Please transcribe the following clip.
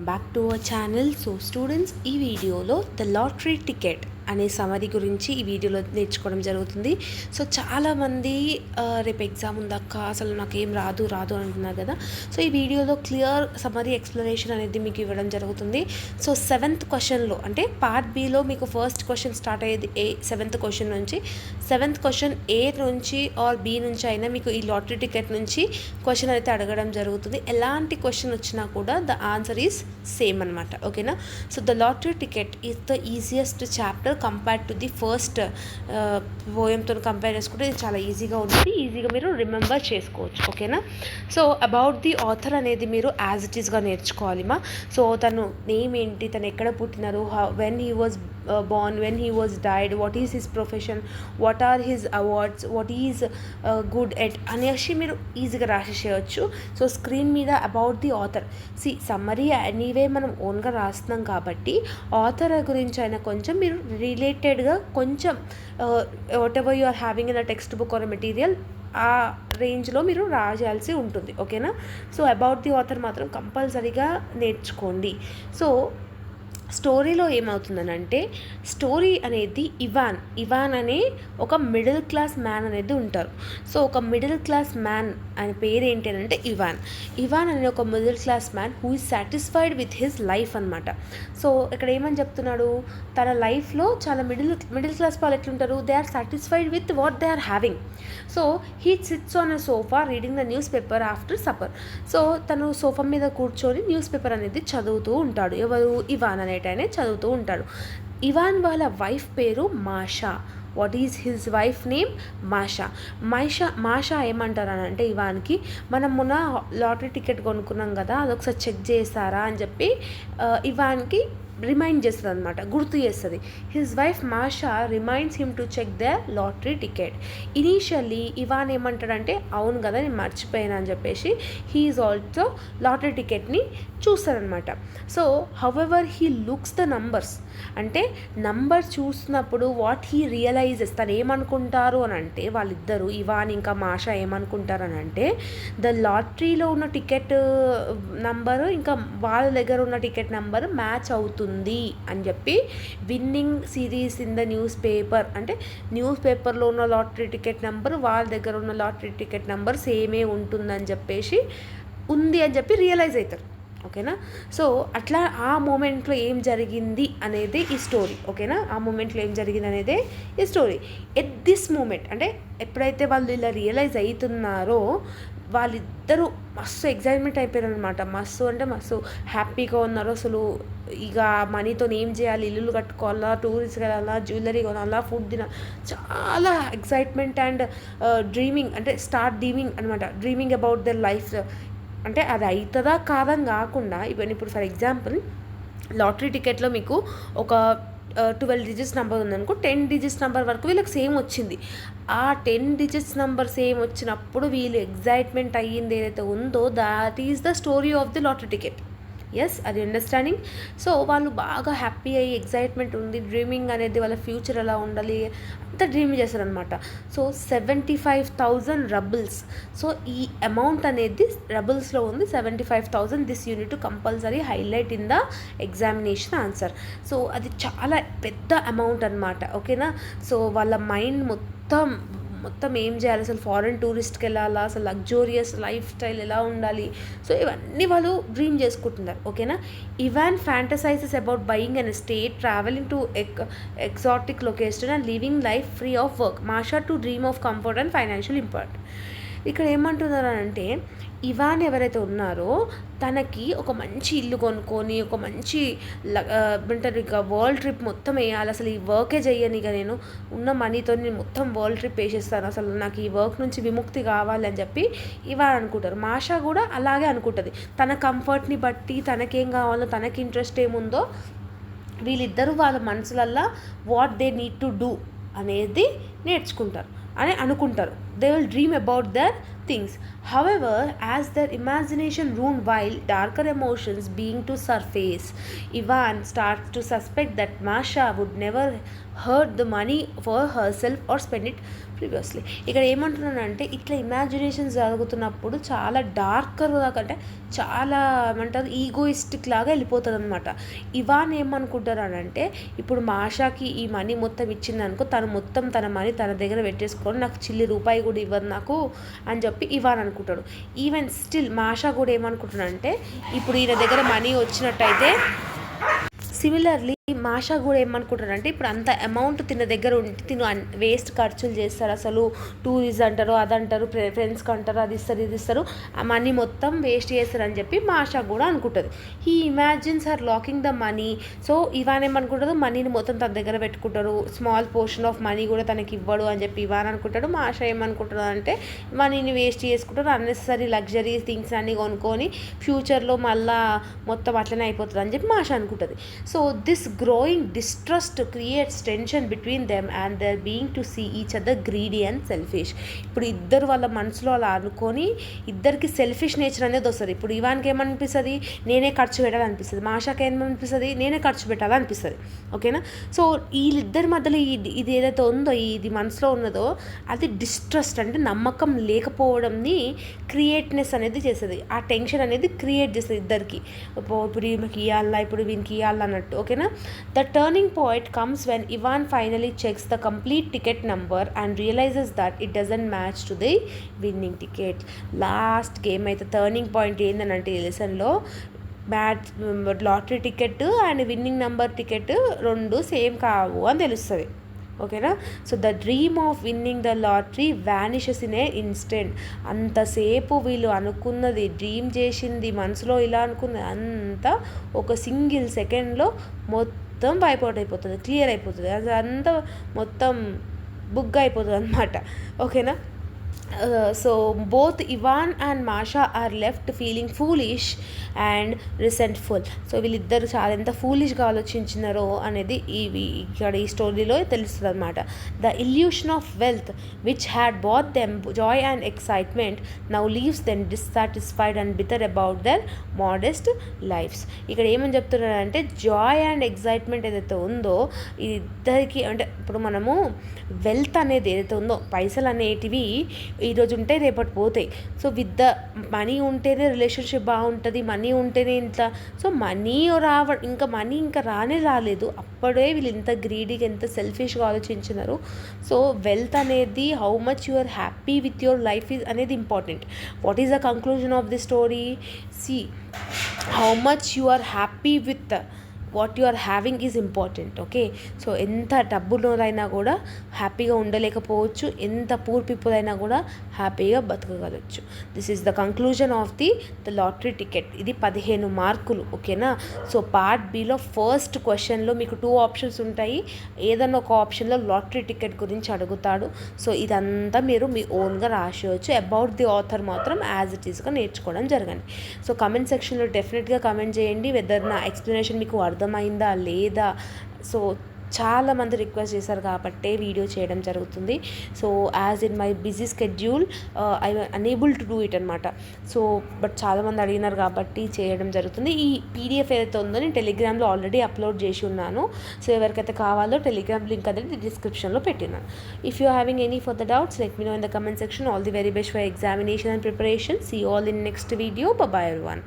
Back to our channel. So students, ఈ వీడియోలో the lottery ticket అనే సమరీ గురించి ఈ వీడియోలో నేర్చుకోవడం జరుగుతుంది. సో చాలామంది రేపు ఎగ్జామ్ ఉందక్క, అసలు నాకేం రాదు అంటున్నారు కదా. సో ఈ వీడియోలో క్లియర్ సమరీ ఎక్స్ప్లెనేషన్ అనేది మీకు ఇవ్వడం జరుగుతుంది. సో 7th క్వశ్చన్లో అంటే పార్ట్ బిలో మీకు ఫస్ట్ క్వశ్చన్ స్టార్ట్ అయ్యేది 7th క్వశ్చన్ నుంచి. 7th క్వశ్చన్ ఏ నుంచి ఆర్ బి నుంచి అయినా మీకు ఈ లాటరీ టికెట్ నుంచి క్వశ్చన్ అయితే అడగడం జరుగుతుంది. ఎలాంటి క్వశ్చన్ వచ్చినా కూడా ద ఆన్సర్ ఈజ్ సేమ్ అనమాట. ఓకేనా. So the lottery ticket is the easiest chapter compared to the first పోయంతో కంపేర్ చేసుకుంటే ఇది చాలా ఈజీగా ఉంటుంది. ఈజీగా మీరు రిమెంబర్ చేసుకోవచ్చు. ఓకేనా. సో అబౌట్ ది ఆథర్ అనేది మీరు యాజ్ ఇట్ ఈస్గా నేర్చుకోవాలి మా. సో తను నేమ్ ఏంటి, తను ఎక్కడ పుట్టినారు, when he was born, when he was died, what is his profession, what are his awards, what is good at అనేసి మీరు ఈజీగా రాసేసేయచ్చు. సో స్క్రీన్ మీద about the author summary anyway మనం ఓన్గా రాస్తున్నాం కాబట్టి ఆథర్ గురించి అయినా కొంచెం మీరు రిలేటెడ్గా కొంచెం whatever you are having in a text book or material ఆ రేంజ్లో మీరు రాయాల్సి ఉంటుంది. ఓకేనా. సో అబౌట్ ది ఆథర్ మాత్రం కంపల్సరీగా నేర్చుకోండి. సో స్టోరీలో ఏమవుతుందనంటే, స్టోరీ అనేది ఇవాన్ అనే ఒక మిడిల్ క్లాస్ మ్యాన్ అనేది ఉంటారు. సో ఒక మిడిల్ క్లాస్ మ్యాన్ ఆయన పేరు ఏంటి అని అంటే ఇవాన్ అనే ఒక middle class man who is satisfied with his life అనమాట. సో ఇక్కడ ఏమని చెప్తున్నాడు, తన లైఫ్లో చాలా మిడిల్ క్లాస్ వాళ్ళు ఎట్లుంటారు, they are satisfied with what they are having. So he sits on a sofa reading the newspaper after supper. So తను సోఫా మీద కూర్చొని న్యూస్ పేపర్ అనేది చదువుతూ ఉంటాడు. ఎవరు, ఇవాన్ అనేటనే చదువుతూ ఉంటాడు. ఇవాన్ వాళ్ళ వైఫ్ పేరు Masha. What is his wife name? Masha ఏమంటారు అని అంటే, ఇవాన్కి మనం మొన్న లాటరీ టికెట్ కొనుక్కున్నాం కదా, అదొకసారి చెక్ చేస్తారా అని చెప్పి ఇవాన్కి రిమైండ్ చేస్తుంది అనమాట, గుర్తు చేస్తుంది. His wife Masha reminds him to check the lottery ticket. Initially Ivan ఏమంటాడంటే, అవును కదా నేను మర్చిపోయాను అని చెప్పేసి హీఈస్ ఆల్సో లాటరీ టికెట్ని చూస్తారనమాట. So however he looks the numbers, అంటే నంబర్ చూసినప్పుడు వాట్ హీ రియలైజెస్, తను ఏమనుకుంటారు అని అంటే, వాళ్ళిద్దరూ ఇవాన్ ఇంకా మాషా ఏమనుకుంటారు అని అంటే, ద లాటరీలో ఉన్న టికెట్ నంబరు ఇంకా వాళ్ళ దగ్గర ఉన్న టికెట్ నంబర్ మ్యాచ్ అవుతుంది అని చెప్పి, winnowing series in the news paper అంటే న్యూస్ పేపర్లో ఉన్న లాటరీ టికెట్ నెంబర్ వాళ్ళ దగ్గర ఉన్న లాటరీ టికెట్ నెంబర్ సేమే ఉంటుందని చెప్పేసి ఉంది అని చెప్పి రియలైజ్ అవుతారు. ఓకేనా. సో అట్లా ఆ మూమెంట్లో ఏం జరిగింది అనేది ఈ స్టోరీ. ఓకేనా. ఆ మూమెంట్లో ఏం జరిగింది అనేదే ఈ స్టోరీ. ఎట్ దిస్ మూమెంట్ అంటే ఎప్పుడైతే వాళ్ళు ఇలా రియలైజ్ అవుతున్నారో వాళ్ళిద్దరూ మస్తు ఎగ్జైట్మెంట్ అయిపోయారు అనమాట. మస్తు అంటే మస్తు హ్యాపీగా ఉన్నారు. అసలు ఇక మనీతో ఏం చేయాలి, ఇల్లులు కట్టుకోవాలా, టూరిస్ట్ వెళ్ళాలా, జ్యువెలరీ కొనాలా, ఫుడ్ తినాలి, చాలా ఎగ్జైట్మెంట్ అండ్ డ్రీమింగ్ అంటే start dreaming about their life. అంటే అది అవుతుందా కాదని కాకుండా, ఇప్పుడు ఫర్ ఎగ్జాంపుల్ లాటరీ టికెట్లో మీకు ఒక 12 డిజిట్స్ నెంబర్ ఉందనుకో, 10 డిజిట్స్ నెంబర్ వరకు వీళ్ళకి సేమ్ వచ్చింది. ఆ 10 డిజిట్స్ నెంబర్ సేమ్ వచ్చినప్పుడు వీళ్ళు ఎగ్జైట్మెంట్ అయ్యింది ఏదైతే ఉందో, that is the story of the lottery ticket. Yes, అది అండర్స్టాండింగ్. సో వాళ్ళు బాగా హ్యాపీ అయ్యి ఎగ్జైట్మెంట్ ఉంది, డ్రీమింగ్ అనేది వాళ్ళ ఫ్యూచర్ ఎలా ఉండాలి అంతా డ్రీమ్ చేస్తారనమాట. సో 75,000 రబుల్స్. సో ఈ అమౌంట్ అనేది రబుల్స్లో ఉంది, 75,000. This unit to compulsory highlight in the examination answer. So అది చాలా పెద్ద అమౌంట్ అనమాట. ఓకేనా. సో వాళ్ళ మైండ్ మొత్తం ఏం చేయాలి, అసలు ఫారెన్ టూరిస్ట్కి వెళ్ళాలా, అసలు లగ్జూరియస్ లైఫ్ స్టైల్ ఎలా ఉండాలి, సో ఇవన్నీ వాళ్ళు డ్రీమ్ చేసుకుంటున్నారు. ఓకేనా. Ivan fantasises about buying an estate, travelling to exotic location and living life free of work. Masha to dream of comfort and financial impart. ఇక్కడ ఏమంటున్నారు అంటే, ఇవాన్ ఎవరైతే ఉన్నారో తనకి ఒక మంచి ఇల్లు కొనుక్కొని ఒక మంచి ఏమంటారు ఇక వరల్డ్ ట్రిప్ మొత్తం వేయాలి, అసలు ఈ వర్కే చేయను, ఇక నేను ఉన్న మనీతో నేను మొత్తం వరల్డ్ ట్రిప్ వేసేస్తాను, అసలు నాకు ఈ వర్క్ నుంచి విముక్తి కావాలి అని చెప్పి ఇవాన్ అనుకుంటారు. మాషా కూడా అలాగే అనుకుంటుంది. తన కంఫర్ట్ని బట్టి తనకేం కావాలో, తనకి ఇంట్రెస్ట్ ఏముందో వీళ్ళిద్దరూ వాళ్ళ మనసులల్లో what they need to do అనేది నేర్చుకుంటారు అని అనుకుంటారు. They will dream about their things. However, as their imagination ruined while darker emotions being to surface, Ivan starts to suspect that Masha would never hurt the money for herself or spend it previously. ఇక్కడ ఏమంటున్నానంటే ఇట్లా imaginations జరుగుతున్నప్పుడు చాలా darker దాకా అంటే చాలా ఏమంటారు egoistic లాగా వెళ్ళిపోతుంది అనమాట. ఇవాన్ ఏమనుకుంటారనంటే ఇప్పుడు మాషాకి ఈ మనీ మొత్తం ఇచ్చిందనుకో తను మొత్తం తన మనీ తన దగ్గర పెట్టేసుకొని నాకు చిల్లి రూపాయి కూడా ఇవ్వదు నాకు అని చెప్పి ఇవాన్ అనుకుంటాడు. ఈవెన్ స్టిల్ మాషా కూడా ఏమనుకుంటున్నాడంటే ఇప్పుడు ఈయన దగ్గర మనీ వచ్చినట్టయితే సిమిలర్లీ మాషా కూడా ఏమనుకుంటారంటే ఇప్పుడు అంత అమౌంట్ తిన దగ్గర ఉంటే తిను వేస్ట్ ఖర్చులు చేస్తారు, అసలు టూరిస్ట్ అంటారు అదంటారు ఫ్రెండ్స్కి అంటారు అది ఇస్తారు ఇది ఇస్తారు ఆ మనీ మొత్తం వేస్ట్ చేస్తారు అని చెప్పి మాషా కూడా అనుకుంటుంది. He imagines her locking the money. So Ivan ఏమనుకుంటారు మనీని మొత్తం తన దగ్గర పెట్టుకుంటారు, స్మాల్ పోర్షన్ ఆఫ్ మనీ కూడా తనకి ఇవ్వడు అని చెప్పి ఇవాన్ అనుకుంటాడు. మాషా ఏమనుకుంటుంది అంటే మనీని వేస్ట్ చేసుకుంటారు, అన్నెసరీ లగ్జరీ థింగ్స్ అన్నీ కొనుక్కొని ఫ్యూచర్లో మళ్ళీ మొత్తం అట్లనే అయిపోతుంది అని చెప్పి మాషా అనుకుంటుంది. So this growing distrust creates tension between them and their being to see each other greedy and selfish. ఇప్పుడు ఇద్దరు వాళ్ళ మనసులో అలా అనుకొని ఇద్దరికి సెల్ఫిష్ నేచర్ అనేది వస్తుంది. ఇప్పుడు ఇవాన్కి ఏమనిపిస్తుంది నేనే ఖర్చు పెట్టాలనిపిస్తుంది, మాషాకి ఏమనిపిస్తుంది నేనే ఖర్చు పెట్టాలనిపిస్తుంది. ఓకేనా. సో వీళ్ళిద్దరి మధ్యలో ఇది ఏదైతే ఉందో ఇది మనసులో ఉన్నదో అది డిస్ట్రస్ట్ అంటే నమ్మకం లేకపోవడంని క్రియేట్నెస్ అనేది చేస్తుంది, ఆ టెన్షన్ అనేది క్రియేట్ చేస్తుంది ఇద్దరికి. ఇప్పుడు ఈమెకి ఇవ్వాలా ఇప్పుడు వీనికి ఇవ్వాలా అన్నట్టు. ఓకేనా. The turning point comes when Ivan finally checks the complete ticket number and realizes that it doesn't match to the winning ticket. Last game అయితే టర్నింగ్ పాయింట్ ఏంటంటే ఈ లెసన్లో lottery ticket and winning number ticket రెండు సేమ్ కావు అని తెలుస్తుంది. ఓకేనా. So the dream of winning the lottery vanishes in a instant. అంతసేపు వీళ్ళు అనుకున్నది డ్రీమ్ చేసింది మనసులో ఇలా అనుకున్నది అంతా ఒక సింగిల్ సెకండ్లో మొత్తం వైపౌట్ అయిపోతుంది, క్లియర్ అయిపోతుంది, అది అంతా మొత్తం బుగ్ అయిపోతుంది అన్నమాట. ఓకేనా. So both Ivan and Masha are left feeling foolish and resentful. సో వీళ్ళిద్దరు చాలా ఎంత ఫూలిష్గా ఆలోచించినారో అనేది ఇక్కడ ఈ స్టోరీలో తెలుస్తుంది అనమాట. The illusion of wealth which had brought them joy and excitement now leaves them dissatisfied and bitter about their modest lifes. ఇక్కడ ఏమని చెప్తున్నారంటే జాయ్ అండ్ ఎక్సైట్మెంట్ ఏదైతే ఉందో ఇద్దరికి అంటే ఇప్పుడు మనము వెల్త్ అనేది ఏదైతే ఉందో పైసలు అనేటివి ఈరోజు ఉంటే రేపటి పోతాయి. సో విత్ ద మనీ ఉంటేనే రిలేషన్షిప్ బాగుంటుంది, మనీ ఉంటేనే ఇంత. సో మనీ ఇంకా మనీ ఇంకా రాలేదు అప్పుడే వీళ్ళు ఇంత గ్రీడీగా ఎంత సెల్ఫిష్గా ఆలోచించినారు. సో వెల్త్ అనేది how much you are happy with your life అనేది important. What is the conclusion of the story? See how much you are happy with what you are having is important. Okay. So ఎంత డబ్బులోనైనా కూడా హ్యాపీగా ఉండలేకపోవచ్చు, ఎంత poor people అయినా కూడా హ్యాపీగా బతకగలచ్చు. This is the conclusion of the lottery ticket. ఇది 15 మార్కులు. ఓకేనా. సో పార్ట్ బిలో ఫస్ట్ క్వశ్చన్లో మీకు 2 ఆప్షన్స్ ఉంటాయి, ఏదన్నా ఒక ఆప్షన్లో లాటరీ టికెట్ గురించి అడుగుతాడు. సో ఇదంతా మీరు మీ ఓన్గా రాసేయచ్చు. అబౌట్ ది ఆథర్ మాత్రం యాజ్ ఇట్ ఈస్గా నేర్చుకోవడం జరగండి. సో కమెంట్ సెక్షన్లో డెఫినెట్గా కమెంట్ చేయండి వెదర్ నా ఎక్స్ప్లెనేషన్ మీకు అర్థమైందా లేదా. సో చాలామంది రిక్వెస్ట్ చేశారు కాబట్టి వీడియో చేయడం జరుగుతుంది. So as in my busy schedule I unable to do it అనమాట. సో బట్ చాలామంది అడిగినారు కాబట్టి చేయడం జరుగుతుంది. ఈ పీడిఎఫ్ ఏదైతే ఉందో నేను టెలిగ్రామ్లో ఆల్రెడీ అప్లోడ్ చేసి ఉన్నాను. సో ఎవరికైతే కావాలో టెలిగ్రామ్ లింక్ అనేది డిస్క్రిప్షన్లో పెట్టినాను. If you having any further doubts let me know in the comment section. All the very best for examination and preparation. See all in next video. Bye everyone.